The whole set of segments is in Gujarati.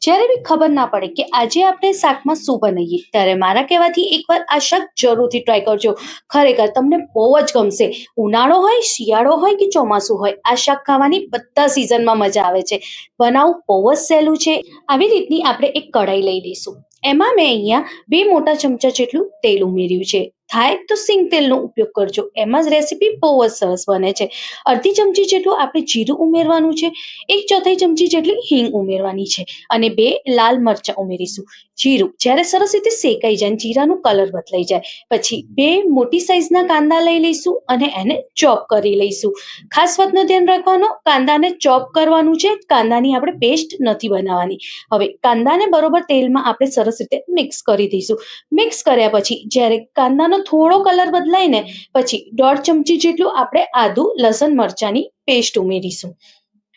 જ્યારે બી ખબર ના પડે કે આજે આપણે શાકમાં શું બનાવીએ ત્યારે મારા કહેવાથી એકવાર આ શાક જરૂરથી ટ્રાય કરજો. ખરેખર તમને બહુ જ ગમશે. ઉનાળો હોય, શિયાળો હોય કે ચોમાસું હોય, આ શાક ખાવાની બધા સિઝનમાં મજા આવે છે. બનાવવું બહુ જ સહેલું છે. આવી રીતની આપણે એક કઢાઈ લઈ લઈશું. એમાં મેં અહીંયા 2 મોટા ચમચા જેટલું તેલ ઉમેર્યું છે. થાય તો સિંગ તેલનો ઉપયોગ કરજો, એમાં જ રેસીપી બહુ જ સરસ બને છે. અડધી ચમચી જેટલું આપણે જીરું ઉમેરવાનું છે. 1/4 ચમચી જેટલી હિંગ ઉમેરવાની છે અને 2 લાલ મરચાં ઉમેરીશું. જીરું જ્યારે સરસ રીતે શેકાઈ જાય, જીરાનો કલર બદલાઈ જાય, પછી 2 મોટી સાઈઝના કાંદા લઈ લઈશું અને એને ચોપ કરી લઈશું. ખાસ વાતનું ધ્યાન રાખવાનું, કાંદાને ચોપ કરવાનું છે, કાંદાની આપણે પેસ્ટ નથી બનાવવાની. હવે કાંદાને બરોબર તેલમાં આપણે સરસ રીતે મિક્સ કરી દઈશું. મિક્સ કર્યા પછી જ્યારે કાંદાનો થોડો કલર બદલાય ને પછી 1/2 ચમચી જેટલું આપણે આદુ લસણ મરચાંની પેસ્ટ ઉમેરીશું.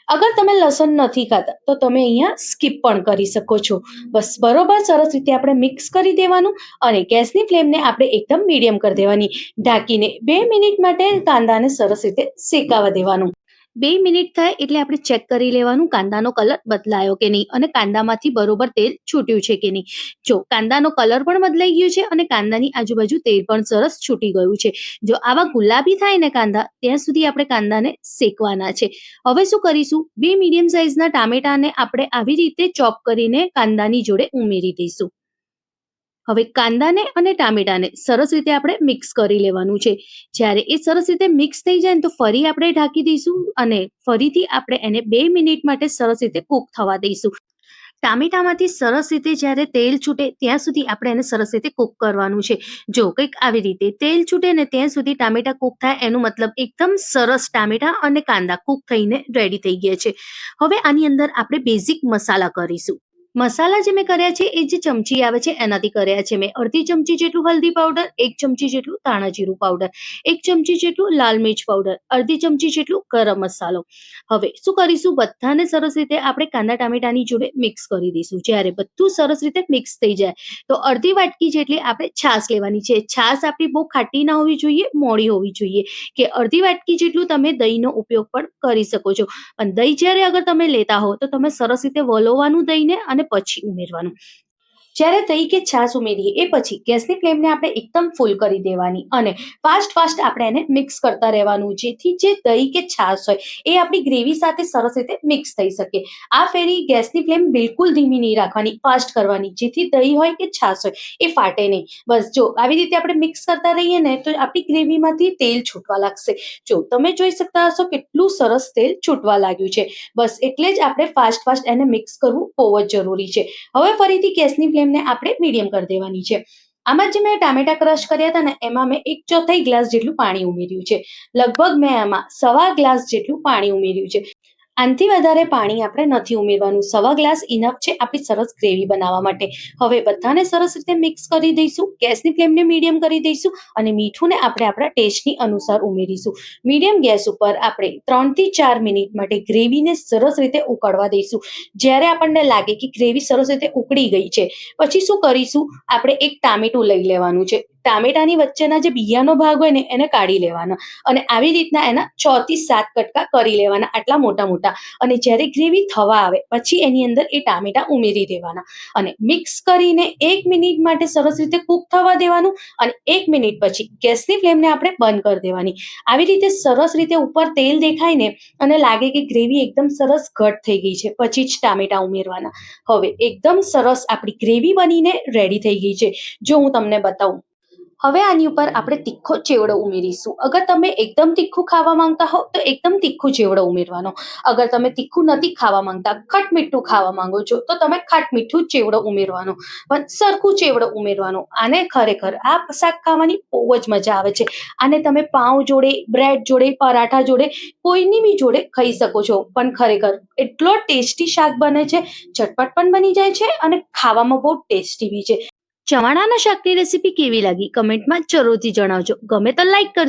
અગર તમે લસણ નથી ખાતા તો તમે અહીંયા સ્કીપ પણ કરી શકો છો. બસ બરોબર સરસ રીતે આપણે મિક્સ કરી દેવાનું અને ગેસની ફ્લેમને આપણે એકદમ મીડિયમ કરી દેવાની. ઢાંકીને 2 મિનિટ માટે કાંદાને સરસ રીતે શેકાવા દેવાનું. 2 મિનિટ થાય એટલે આપણે ચેક કરી લેવાનું કાંદાનો કલર બદલાયો કે નહીં અને કાંદામાંથી બરોબર તેલ છૂટ્યું છે કે નહીં. જો કાંદાનો કલર પણ બદલાઈ ગયો છે અને કાંદાની આજુબાજુ તેલ પણ સરસ છૂટી ગયું છે. જો આવા ગુલાબી થાય ને કાંદા, ત્યાં સુધી આપણે કાંદાને શેકવાના છે. હવે શું કરીશું, 2 મીડિયમ સાઈઝના ટામેટાને આપણે આવી રીતે ચોપ કરીને કાંદાની જોડે ઉમેરી દઈશું. હવે કાંદાને અને ટામેટાને સરસ રીતે આપણે મિક્સ કરી લેવાનું છે. જ્યારે એ સરસ રીતે મિક્સ થઈ જાય ને તો ફરી આપણે ઢાંકી દઈશું અને ફરીથી આપણે એને 2 મિનિટ માટે સરસ રીતે કૂક થવા દઈશું. ટામેટામાંથી સરસ રીતે જ્યારે તેલ છૂટે ત્યાં સુધી આપણે એને સરસ રીતે કૂક કરવાનું છે. જો કંઈક આવી રીતે તેલ છૂટે ને ત્યાં સુધી ટામેટા કૂક થાય, એનું મતલબ એકદમ સરસ ટામેટા અને કાંદા કૂક થઈને રેડી થઈ ગયા છે. હવે આની અંદર આપણે બેઝિક મસાલા કરીશું. મસાલા જે મેં કર્યા છે એ જે ચમચી આવે છે એનાથી કર્યા છે. મેં અડધી ચમચી જેટલું હલ્દી પાવડર, 1 ચમચી જેટલું ધાણા જીરું પાવડર, 1 ચમચી જેટલું લાલ મિર્ચ પાવડર, અડધી ચમચી જેટલું ગરમ મસાલો. હવે શું કરીશું, બધાને સરસ રીતે આપણે કાંદા ટામેટાની જોડે મિક્સ કરી દઈશું. જ્યારે બધું સરસ રીતે મિક્સ થઈ જાય તો અડધી વાટકી જેટલી આપણે છાશ લેવાની છે. છાશ આપણી બહુ ખાટી ના હોવી જોઈએ, મોળી હોવી જોઈએ. કે અડધી વાટકી જેટલું તમે દહીંનો ઉપયોગ પણ કરી શકો છો. પણ દહીં જ્યારે અગર તમે લેતા હો તો તમે સરસ રીતે વલોવાનું દહીંને અને પછી ઉમેરવાનું. જ્યારે દહીં કે છાશ ઉમેરીએ એ પછી ગેસની ફ્લેમને આપણે એકદમ ફૂલ કરી દેવાની અને ફાસ્ટ આપણે એને મિક્સ કરતા રહેવાનું, જેથી જે દહીં કે છાશ હોય એ આપણી ગ્રેવી સાથે સરસ રીતે મિક્સ થઈ શકે. આ ફેરી ગેસની ફ્લેમ બિલકુલ ધીમી નહીં રાખવાની, ફાસ્ટ કરવાની, જેથી દહીં હોય કે છાશ હોય એ ફાટે નહીં. બસ જો આવી રીતે આપણે મિક્સ કરતા રહીએ ને તો આપણી ગ્રેવીમાંથી તેલ છૂટવા લાગશે. જો તમે જોઈ શકતા હશો કેટલું સરસ તેલ છૂટવા લાગ્યું છે. બસ એટલે જ આપણે ફાસ્ટ એને મિક્સ કરવું બહુ જ જરૂરી છે. હવે ફરીથી ગેસની ફ્લેમને આપણે મીડિયમ કરી દેવાની છે. આમાં જે મેં ટામેટા ક્રશ કર્યા હતા ને એમાં મેં 1/4 ગ્લાસ જેટલું પાણી ઉમેર્યું છે. લગભગ મેં આમાં 1/4 ગ્લાસ જેટલું પાણી ઉમેર્યું છે. આનાથી વધારે પાણી આપણે નથી ઉમેરવાનું. 1/4 ગ્લાસ ઇનફ છે આપણી સરસ ગ્રેવી બનાવવા માટે. હવે બધાને સરસ રીતે મિક્સ કરી દઈશું. ગેસની ફ્લેમને મીડિયમ કરી દઈશું અને મીઠુંને આપણે આપણા ટેસ્ટની અનુસાર ઉમેરીશું. મીડિયમ ગેસ ઉપર આપણે 3 થી 4 મિનિટ માટે ગ્રેવીને સરસ રીતે ઉકળવા દઈશું. જ્યારે આપણને લાગે કે ગ્રેવી સરસ રીતે ઉકળી ગઈ છે પછી શું કરીશું, આપણે એક ટામેટું લઈ લેવાનું છે. ટામેટાની વચ્ચેના જે બિયાનો ભાગ હોય ને એને કાઢી લેવાના અને આવી રીતના એના 6 થી 7 કટકા કરી લેવાના, આટલા મોટા મોટા. અને જ્યારે ગ્રેવી થવા આવે પછી એની અંદર એ ટામેટા ઉમેરી દેવાના અને મિક્સ કરીને 1 મિનિટ માટે સરસ રીતે કૂક થવા દેવાનું અને 1 મિનિટ પછી ગેસની ફ્લેમને આપણે બંધ કરી દેવાની. આવી રીતે સરસ રીતે ઉપર તેલ દેખાય ને અને લાગે કે ગ્રેવી એકદમ સરસ ઘટ થઈ ગઈ છે પછી જ ટામેટા ઉમેરવાના. હવે એકદમ સરસ આપણી ગ્રેવી બનીને રેડી થઈ ગઈ છે. જો હું તમને બતાવું, હવે આની ઉપર આપણે તીખો ચેવડો ઉમેરીશું. અગર તમે એકદમ તીખું ખાવા માંગતા હો તો એકદમ તીખું ચેવડો ઉમેરવાનો. અગર તમે તીખું નથી ખાવા માંગતા, ખટ મીઠું ખાવા માંગો છો તો તમે ખાટ મીઠું ચેવડો ઉમેરવાનો, પણ સરખું ચેવડો ઉમેરવાનો. આને ખરેખર આ શાક ખાવાની બહુ જ મજા આવે છે. આને તમે પાઉં જોડે, બ્રેડ જોડે, પરાઠા જોડે, કોઈની બી જોડે ખાઈ શકો છો. પણ ખરેખર એટલો ટેસ્ટી શાક બને છે, ઝટપટ પણ બની જાય છે અને ખાવામાં બહુ ટેસ્ટી બી છે. ચવાણાના શાકની રેસીપી કેવી લાગી કમેન્ટમાં જરૂરથી જણાવજો. ગમે તો લાઈક કરજો.